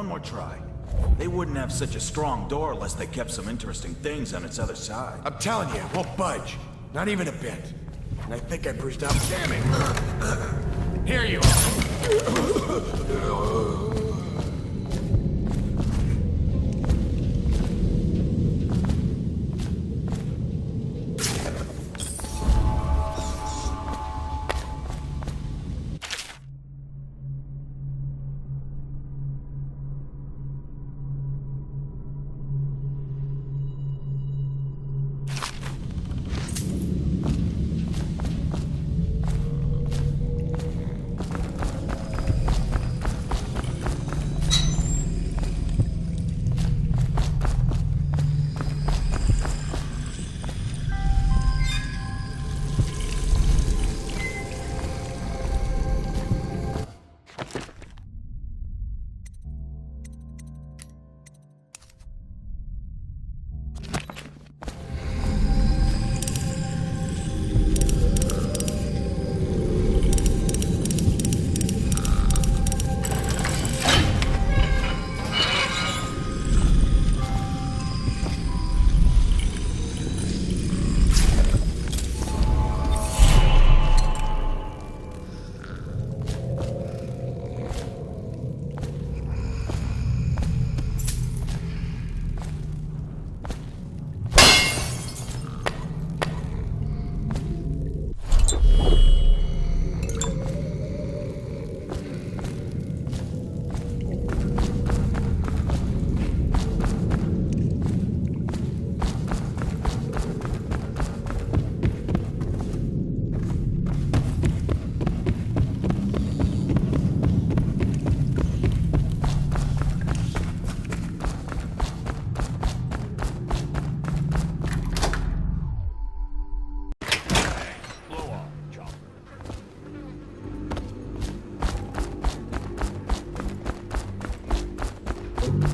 one more try. They wouldn't have such a strong door unless they kept some interesting things on its other side. I'm telling you, it won't budge. Not even a bit. And I think I bruised out. Damn it! Here you are.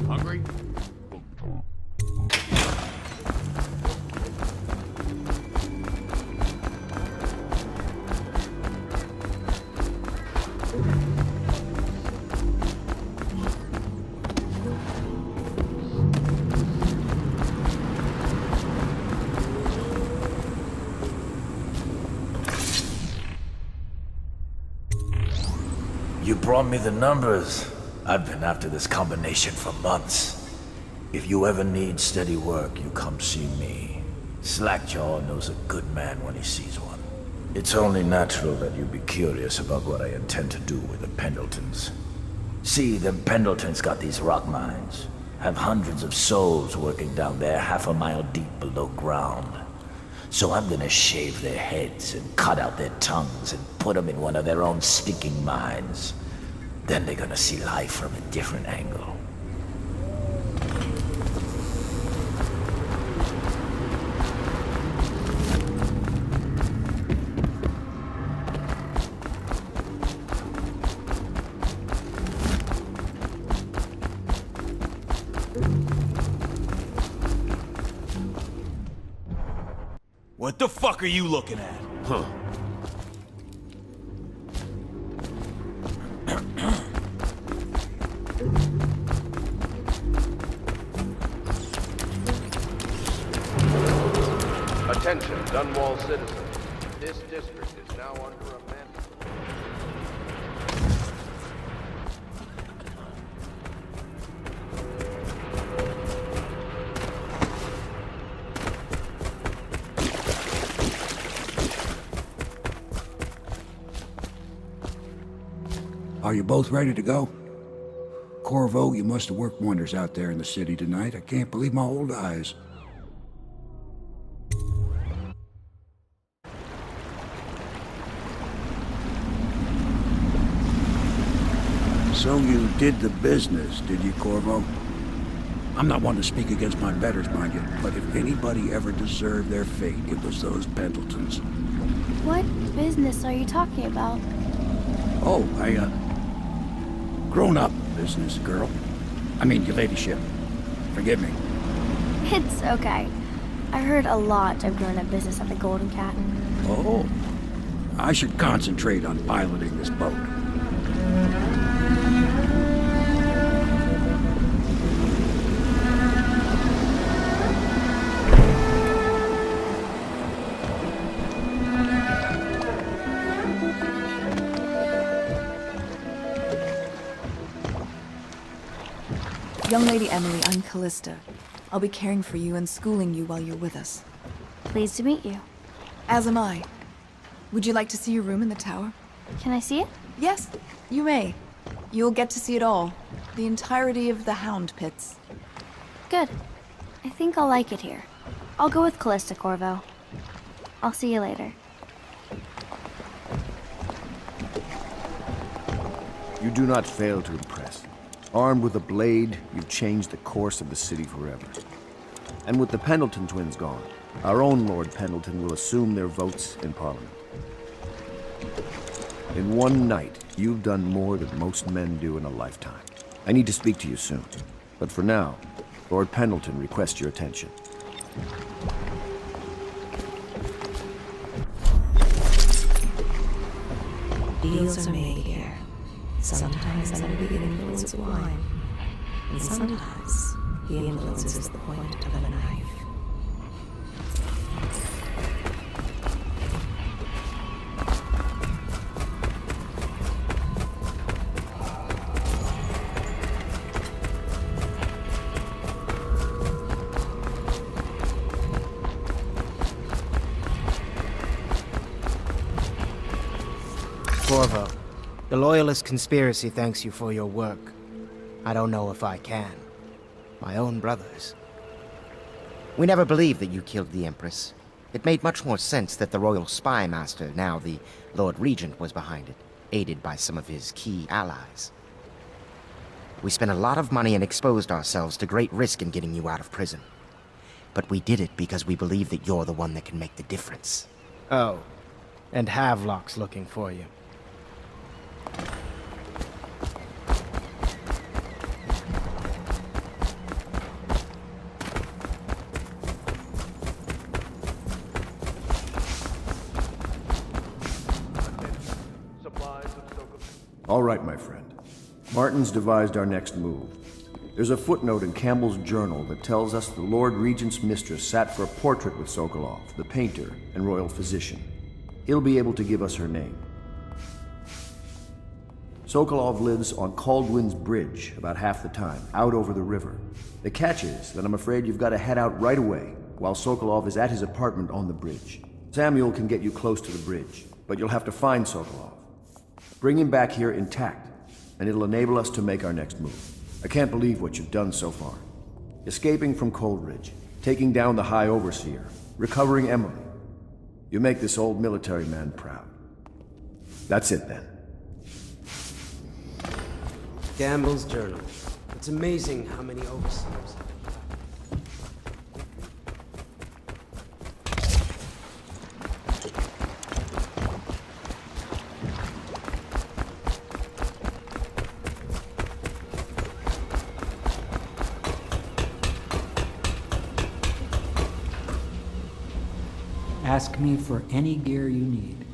Hungry? You brought me the numbers. I've been after this combination for months. If you ever need steady work, you come see me. Slackjaw knows a good man when he sees one. It's only natural that you be curious about what I intend to do with the Pendletons. See, the Pendletons got these rock mines. Have hundreds of souls working down there 1/2 mile deep below ground. So I'm gonna shave their heads and cut out their tongues and put them in one of their own stinking mines. Then they're gonna see life from a different angle. What the fuck are you looking at? Huh. Attention, Dunwall citizens. This district is now under a mandate. Are you both ready to go? Corvo, you must have worked wonders out there in the city tonight. I can't believe my old eyes. So you did the business, did you, Corvo? I'm not one to speak against my betters, mind you, but if anybody ever deserved their fate, it was those Pendletons. What business are you talking about? Oh, grown-up business, girl. I mean, your ladyship. Forgive me. It's okay. I heard a lot of grown-up business at the Golden Cat. Oh, I should concentrate on piloting this boat. Young Lady Emily, I'm Callista. I'll be caring for you and schooling you while you're with us. Pleased to meet you. As am I. Would you like to see your room in the tower? Can I see it? Yes, you may. You'll get to see it all. The entirety of the Hound Pits. Good. I think I'll like it here. I'll go with Callista, Corvo. I'll see you later. You do not fail to impress. Armed with a blade, you've changed the course of the city forever. And with the Pendleton twins gone, our own Lord Pendleton will assume their votes in Parliament. In one night, you've done more than most men do in a lifetime. I need to speak to you soon. But for now, Lord Pendleton requests your attention. Deals are made here. Sometimes under the influence of wine, and sometimes the influence is the point of a knife. Corvo, the Loyalist conspiracy thanks you for your work. I don't know if I can. My own brothers. We never believed that you killed the Empress. It made much more sense that the Royal Spy Master, now the Lord Regent, was behind it, aided by some of his key allies. We spent a lot of money and exposed ourselves to great risk in getting you out of prison. But we did it because we believe that you're the one that can make the difference. Oh, and Havelock's looking for you. All right, my friend. Martin's devised our next move. There's a footnote in Campbell's journal that tells us the Lord Regent's mistress sat for a portrait with Sokolov, the painter and royal physician. He'll be able to give us her name. Sokolov lives on Caldwin's Bridge about half the time, out over the river. The catch is that I'm afraid you've got to head out right away while Sokolov is at his apartment on the bridge. Samuel can get you close to the bridge, but you'll have to find Sokolov. Bring him back here intact, and it'll enable us to make our next move. I can't believe what you've done so far. Escaping from Coldridge, taking down the High Overseer, recovering Emily. You make this old military man proud. That's it then. Campbell's journal. It's amazing how many overseers. Ask me for any gear you need.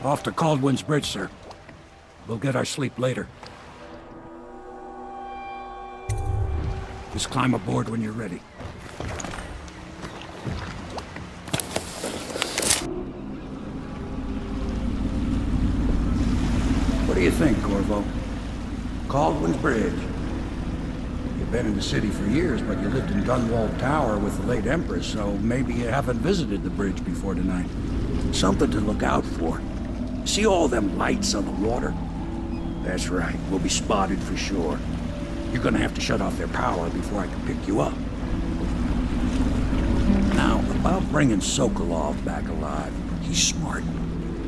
Off to Caldwin's Bridge, sir. We'll get our sleep later. Just climb aboard when you're ready. What do you think, Corvo? Caldwin's Bridge. You've been in the city for years, but you lived in Dunwall Tower with the late Empress, so maybe you haven't visited the bridge before tonight. Something to look out for. See all them lights on the water? That's right, we'll be spotted for sure. You're gonna have to shut off their power before I can pick you up. Now, about bringing Sokolov back alive, he's smart.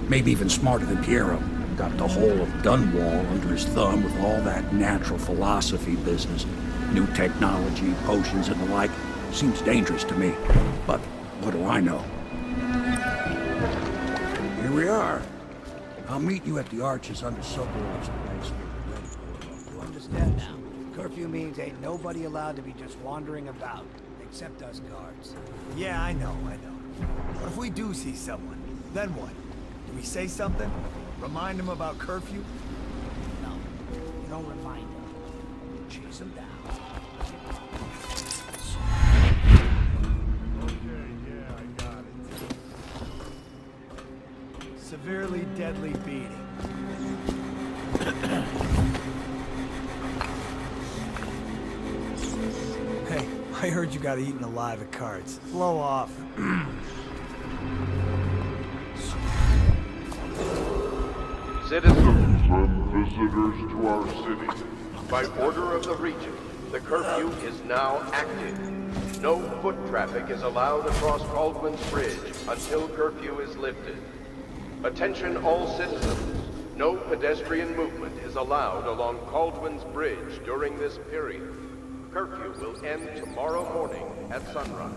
Maybe even smarter than Piero. Got the whole of Dunwall under his thumb with all that natural philosophy business. New technology, potions and the like. Seems dangerous to me. But what do I know? Here we are. I'll meet you at the arches under Sokolov's place. You understand now? Curfew means ain't nobody allowed to be just wandering about, except us guards. Yeah, I know. What if we do see someone? Then what? Do we say something? Remind them about curfew? No, you don't remind them. You chase them down. Okay, yeah, I got it. Severely deadly beating. Hey, I heard you got eaten alive at cards. Blow off. Citizens and visitors to our city, by order of the Regent, the curfew is now active. No foot traffic is allowed across Caldwin's Bridge until curfew is lifted. Attention all citizens. No pedestrian movement is allowed along Caldwin's Bridge during this period. Curfew will end tomorrow morning at sunrise.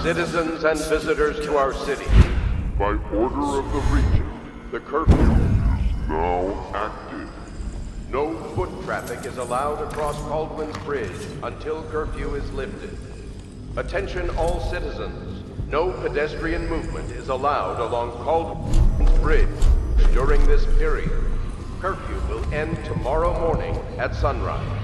Citizens and visitors to our city, by order of the Regent, the curfew is now active. No foot traffic is allowed across Caldwin's Bridge until curfew is lifted. Attention all citizens. No pedestrian movement is allowed along Caldwin's Bridge during this period. Curfew will end tomorrow morning at sunrise.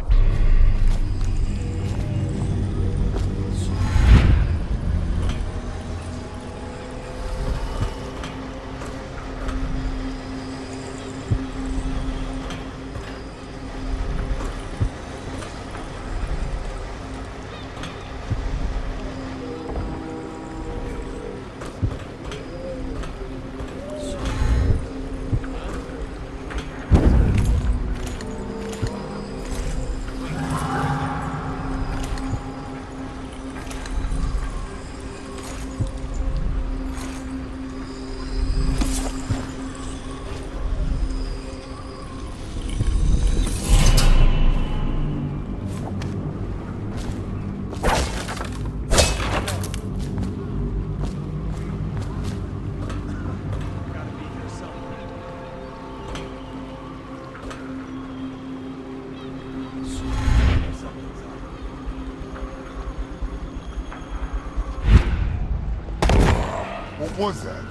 What was that?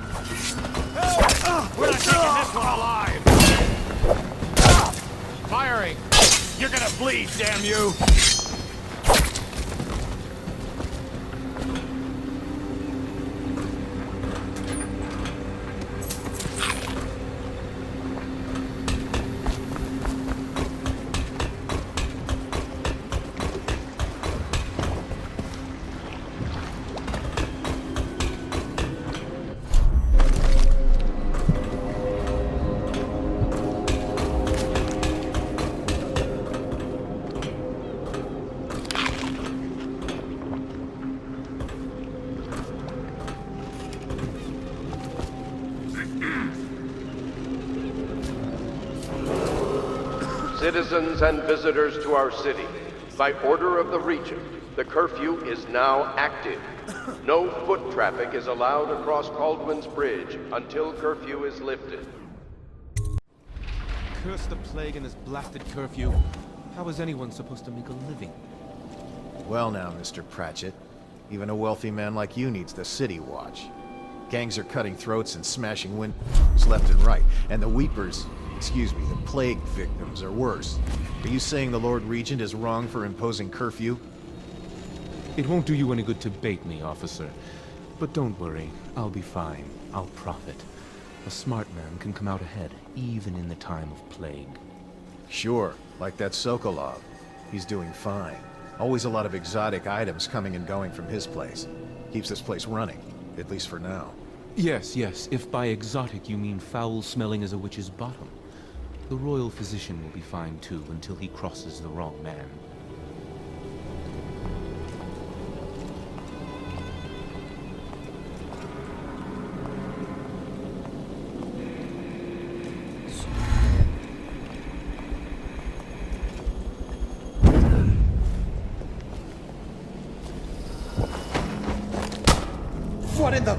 We're not taking this one alive! Firing! You're gonna bleed, damn you! Citizens and visitors to our city, by order of the Regent, the curfew is now active. No foot traffic is allowed across Caldwin's Bridge until curfew is lifted. Curse the plague and this blasted curfew. How is anyone supposed to make a living? Well now, Mr. Pratchett. Even a wealthy man like you needs the city watch. Gangs are cutting throats and smashing windows left and right, and the weepers, excuse me, the plague victims are worse. Are you saying the Lord Regent is wrong for imposing curfew? It won't do you any good to bait me, officer. But don't worry, I'll be fine. I'll profit. A smart man can come out ahead, even in the time of plague. Sure, like that Sokolov. He's doing fine. Always a lot of exotic items coming and going from his place. Keeps this place running, at least for now. Yes, yes, if by exotic you mean foul-smelling as a witch's bottom. The royal physician will be fine too, until he crosses the wrong man. What in the...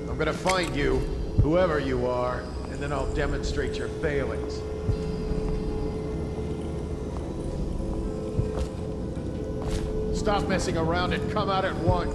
I'm gonna find you, whoever you are, and then I'll demonstrate your failings. Stop messing around and come out at once.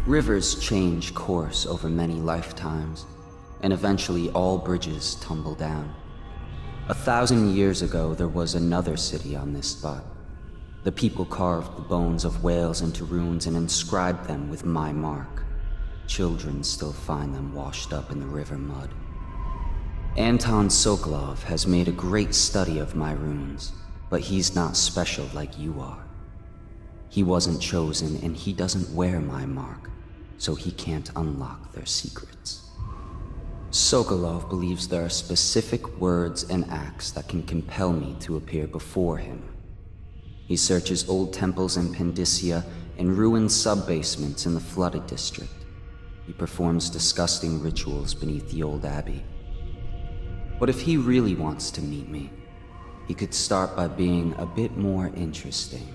Rivers change course over many lifetimes, and eventually all bridges tumble down. 1,000 years ago, there was another city on this spot. The people carved the bones of whales into runes and inscribed them with my mark. Children still find them washed up in the river mud. Anton Sokolov has made a great study of my runes, but he's not special like you are. He wasn't chosen, and he doesn't wear my mark, so he can't unlock their secrets. Sokolov believes there are specific words and acts that can compel me to appear before him. He searches old temples in Pandysia and ruined sub-basements in the flooded district. He performs disgusting rituals beneath the old abbey. But if he really wants to meet me, he could start by being a bit more interesting.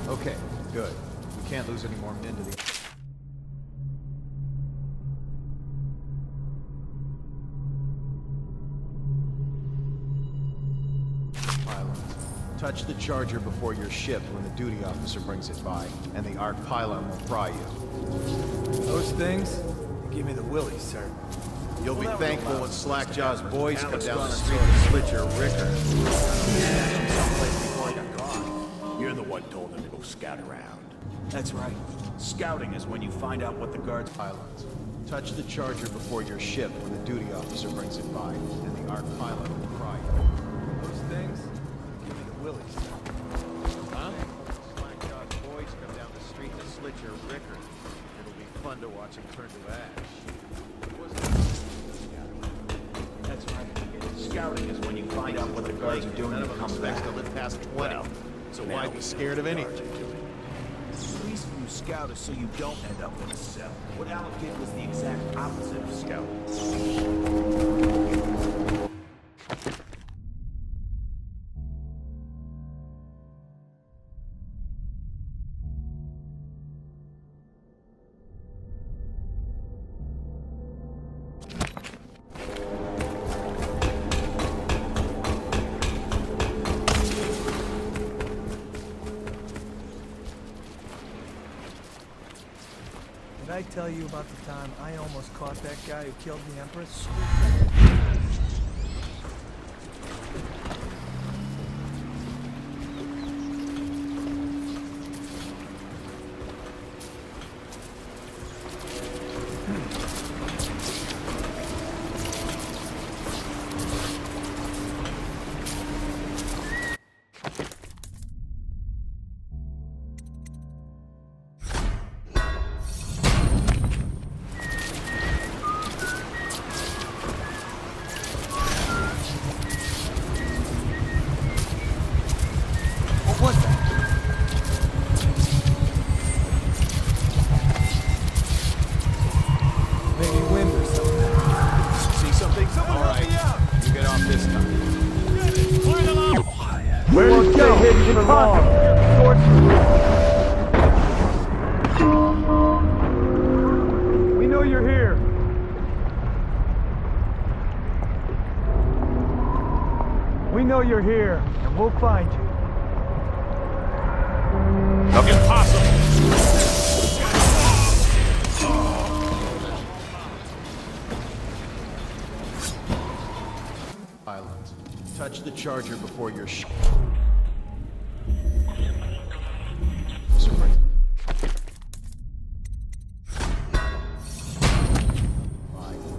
Okay, good. We can't lose any more men to the... Pylons. Touch the charger before your ship when the duty officer brings it by, and the arc pylon will pry you. Those things? They give me the willies, sir. You'll be thankful when Slackjaw's boys come down the street and split your ricker. You're the one told him to go scout around. That's right. Scouting is when you find out what the guards... Pylons. Touch the charger before your ship when the duty officer brings it by, and the arc pylon will pry you. Those things? Give me the willies, sir. Huh? Slackjaw's boys come down the street to slit your ricker. It'll be fun to watch him turn to ash. That's right. Scouting is when you find out what the guards are doing and come back. To live past 20. So why be scared of anything? The reason you scout is so you don't end up in a cell. What Alec did was the exact opposite of scouting. Did I tell you about the time I almost caught that guy who killed the Empress? Where did you go? Hidden for long. We know you're here. We know you're here, and we'll find you. Impossible! Islands. Touch the charger before you're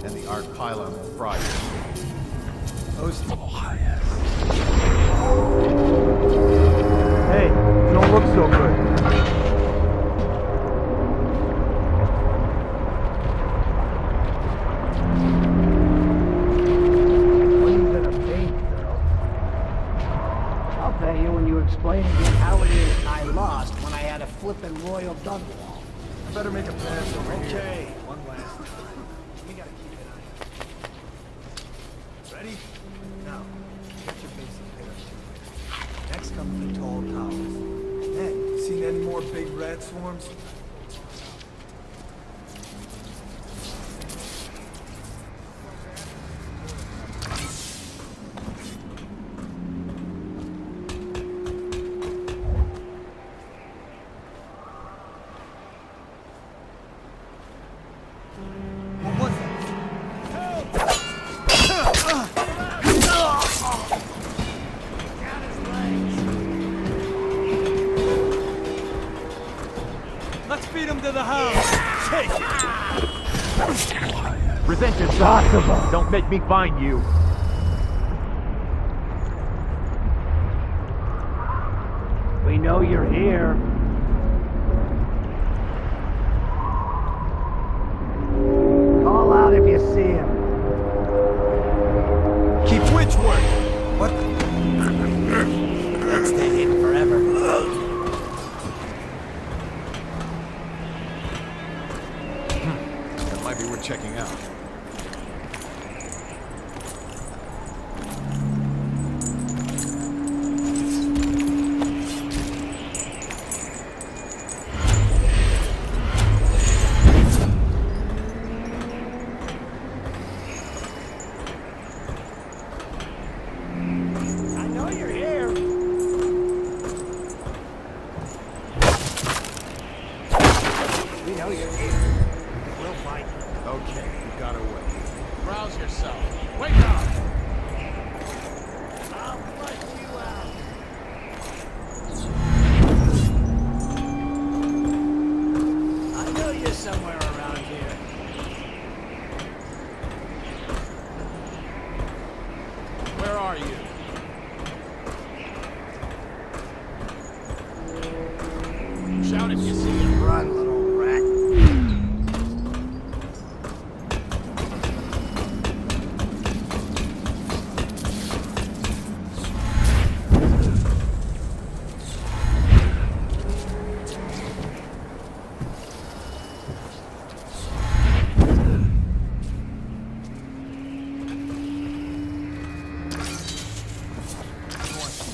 and the arc pylon will fry you. Those... Hey, you don't look so good. I'll pay you when you explain again how it is I lost when I had a flippin' Royal Dunwall. I better make a pass over here. Okay, one last time. We gotta keep an eye on it. Ready? Now, get your basic parachute. Next comes the tall towers. Hey, seen any more big rat swarms? Let's feed him to the house. Resent is possible. Don't make me find you. We know you're here. Call out if you see him. Keep which work? What? Let's stay hidden forever. That might be worth checking out. I know you're here. We know you're here. We'll find you. Okay, you got away. Rouse yourself. Wake up! I'll flush you out. I know you're somewhere around here. Where are you? Shout if you see him. Run, little rat.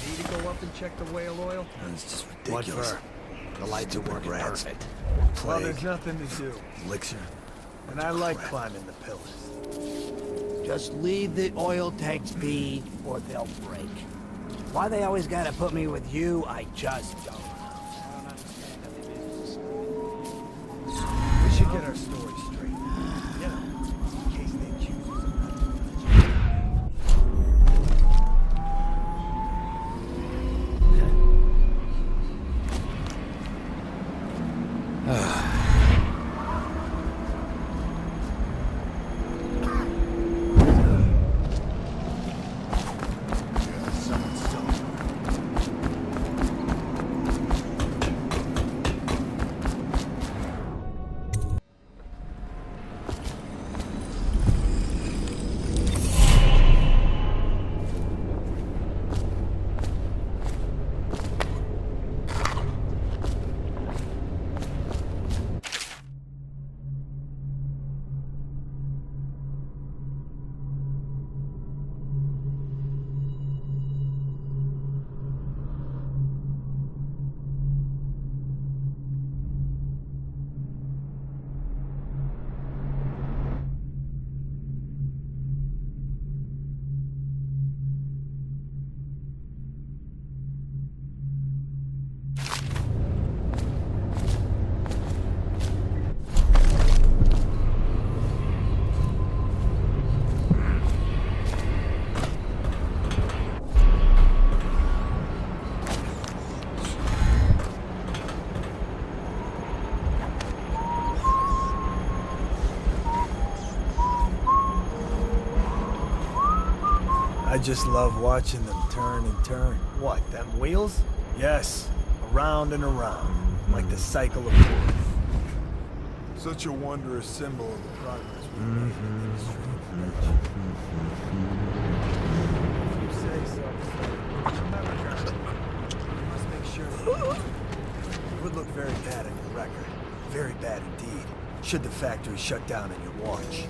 Me to go up and check the whale oil? It's just What ridiculous. for? The lights are working rats. perfect. Well, there's nothing to do. Elixir. And I like climbing the pillars. Just leave the oil tanks be, or they'll break. Why they always gotta put me with you, I just don't know. We should get our story straight. You know, in case they accuse us of nothing. just love watching them turn and turn. What, them wheels? Yes, around and around, like the cycle of life. Such a wondrous symbol of the progress we made in this strange If you say so. Remember, you must make sure that it would look very bad on your record. Very bad indeed. Should the factory shut down on your watch.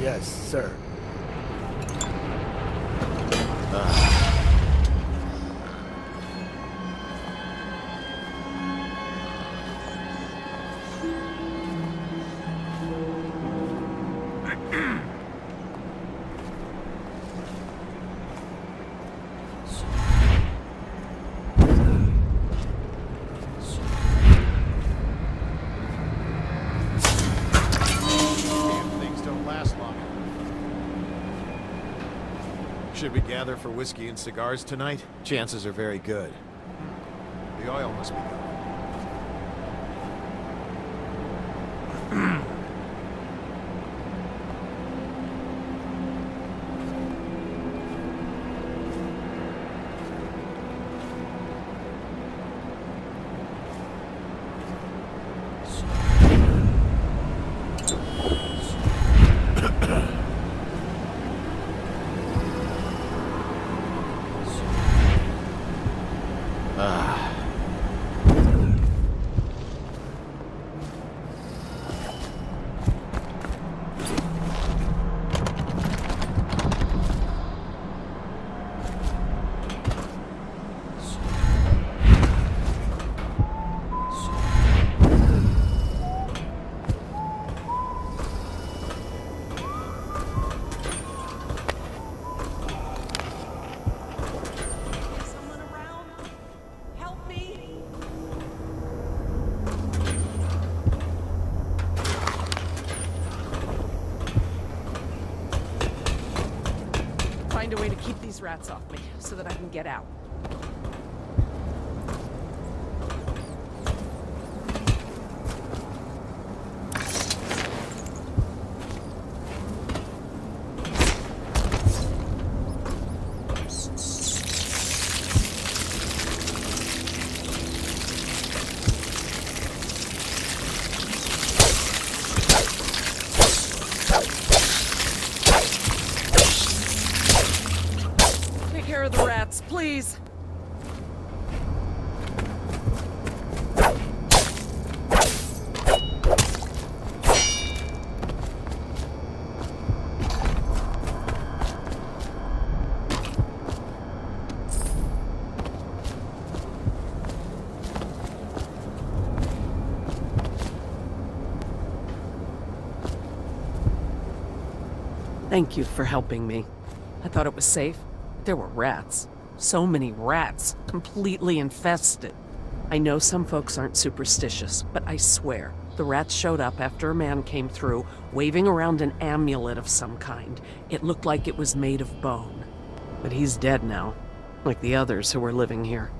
Yes, sir. Should we gather for whiskey and cigars tonight? Chances are very good. The oil must be gone. Find a way to keep these rats off me, so that I can get out. Take care of the rats, please. Thank you for helping me. I thought it was safe. There were rats. So many rats, completely infested. I know some folks aren't superstitious, but I swear, the rats showed up after a man came through, waving around an amulet of some kind. It looked like it was made of bone. But he's dead now, like the others who were living here.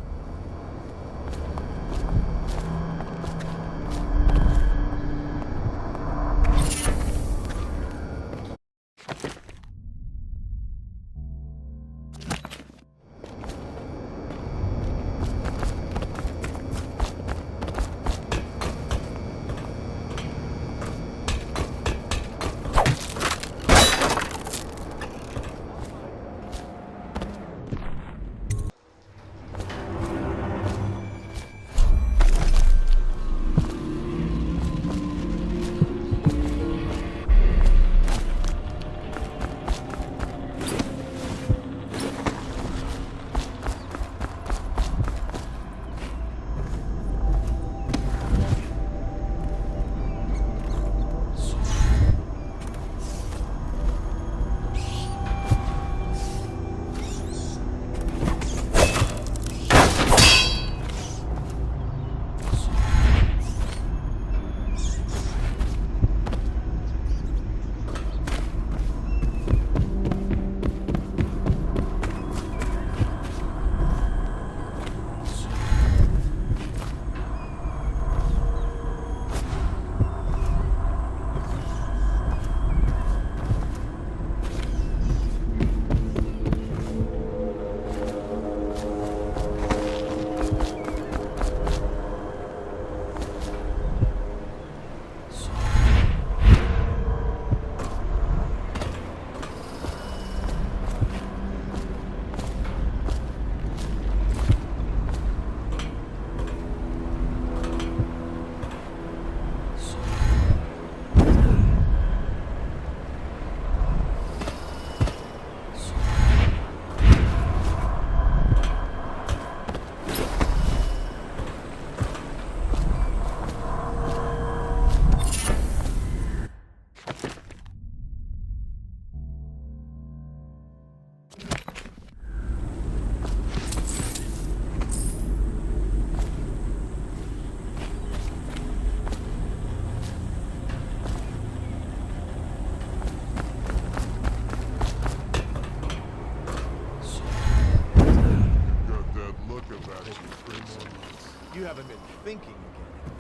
You haven't been thinking again, have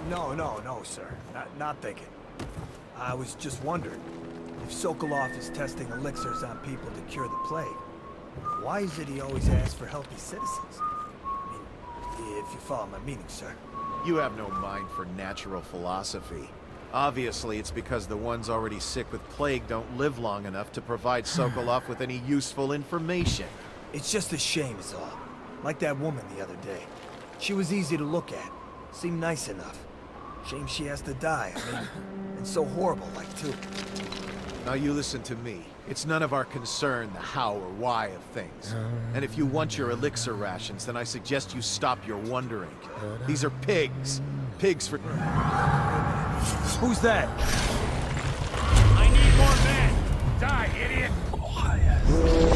you? No, sir. Not thinking. I was just wondering, if Sokolov is testing elixirs on people to cure the plague, why is it he always asks for healthy citizens? I mean, if you follow my meaning, sir. You have no mind for natural philosophy. Obviously, it's because the ones already sick with plague don't live long enough to provide Sokolov with any useful information. It's just a shame is all. Like that woman the other day. She was easy to look at. Seemed nice enough. Shame she has to die, I mean, and so horrible, like, too. Now you listen to me. It's none of our concern the how or why of things. And if you want your elixir rations, then I suggest you stop your wondering. These are pigs. Pigs for... Who's that? I need more men! Die, idiot!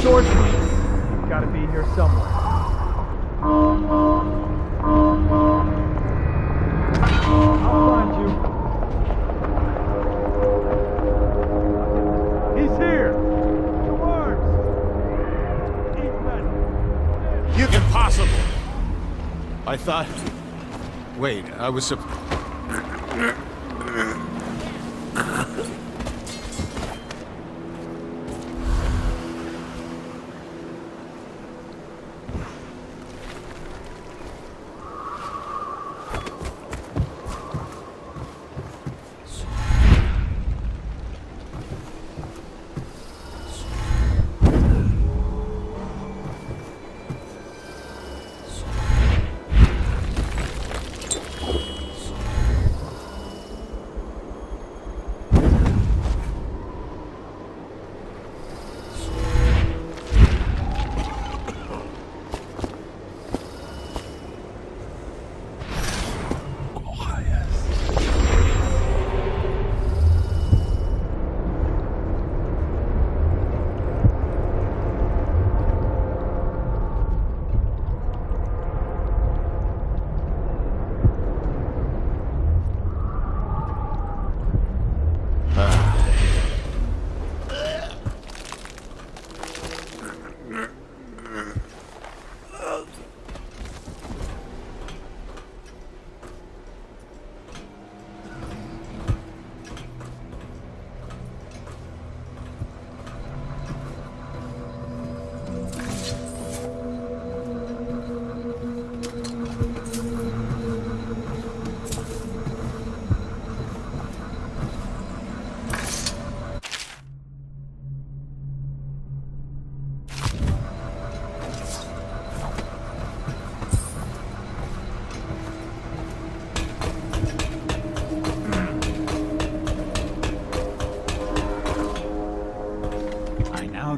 Swordsman! You've gotta be here somewhere. I'll find you. He's here! Two arms! Eat men! Impossible! I thought... Wait, I was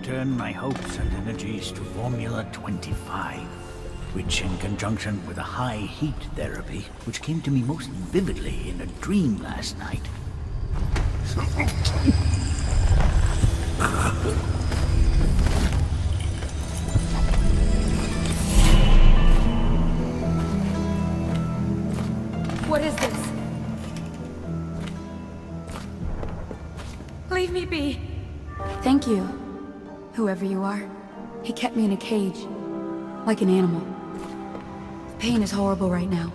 turn my hopes and energies to Formula 25, which in conjunction with a high heat therapy, which came to me most vividly in a dream last night. What is this? Leave me be. Thank you, whoever you are. He kept me in a cage, like an animal. The pain is horrible right now,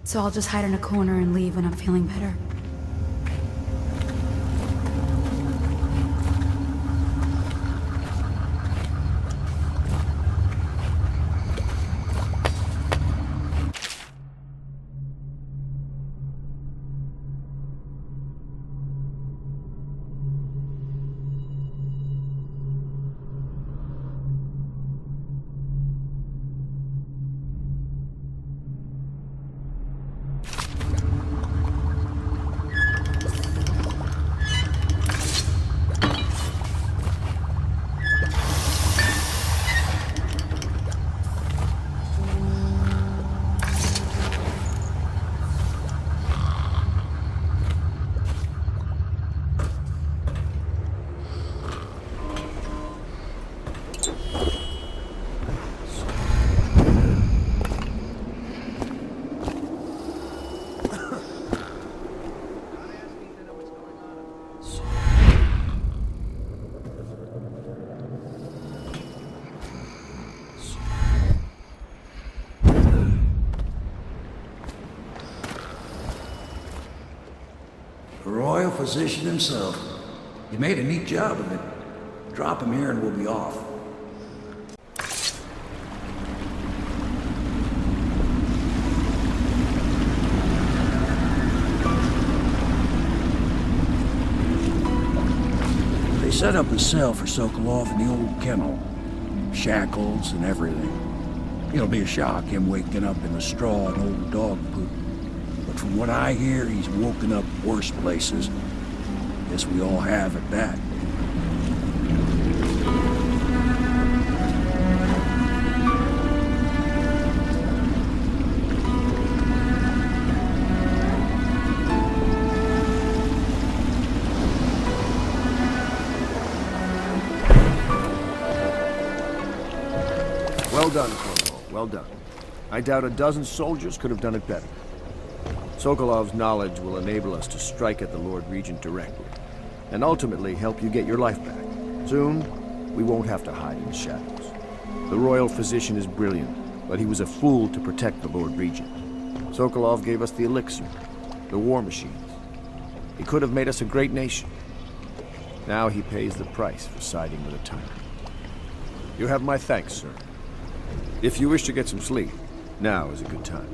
so I'll just hide in a corner and leave when I'm feeling better. physician himself. You made a neat job of it. Drop him here and we'll be off. They set up a cell for Sokolov in the old kennel. Shackles and everything. It'll be a shock, him waking up in the straw and old dog poop. But from what I hear, he's woken up worse places. Guess we all have at that. Well done, Corvo. Well done. I doubt a dozen soldiers could have done it better. Sokolov's knowledge will enable us to strike at the Lord Regent directly, and ultimately help you get your life back. Soon, we won't have to hide in the shadows. The royal physician is brilliant, but he was a fool to protect the Lord Regent. Sokolov gave us the elixir, the war machines. He could have made us a great nation. Now he pays the price for siding with a tyrant. You have my thanks, sir. If you wish to get some sleep, now is a good time.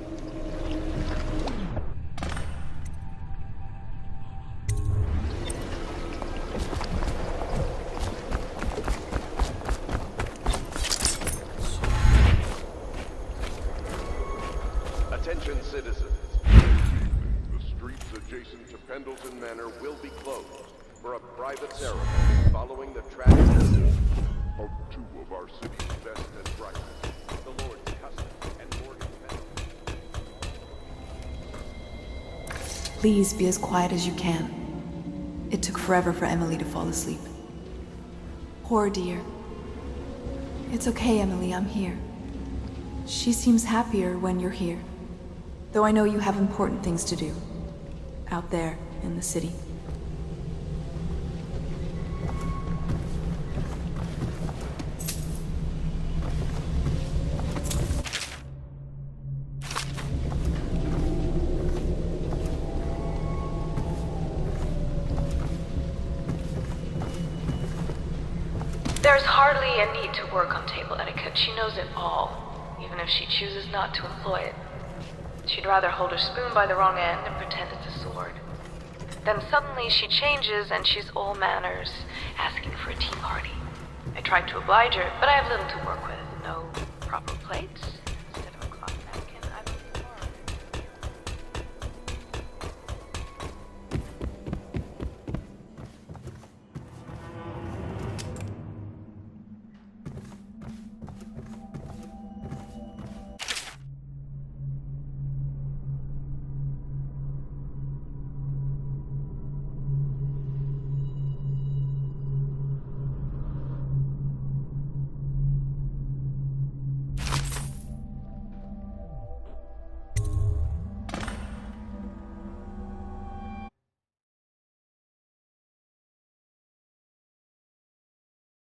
Attention, citizens. The streets adjacent to Pendleton Manor will be closed for a private ceremony following the tragic death of two of our city's best and brightest, the Lord Custom and Morgan Pendleton. Please be as quiet as you can. It took forever for Emily to fall asleep. Poor dear. It's okay, Emily, I'm here. She seems happier when you're here. Though I know you have important things to do. Out there, in the city. There's hardly a need to work on table etiquette. She knows it all, even if she chooses not to employ it. She'd rather hold her spoon by the wrong end and pretend it's a sword. Then suddenly she changes and she's all manners, asking for a tea party. I tried to oblige her, but I have little to work with.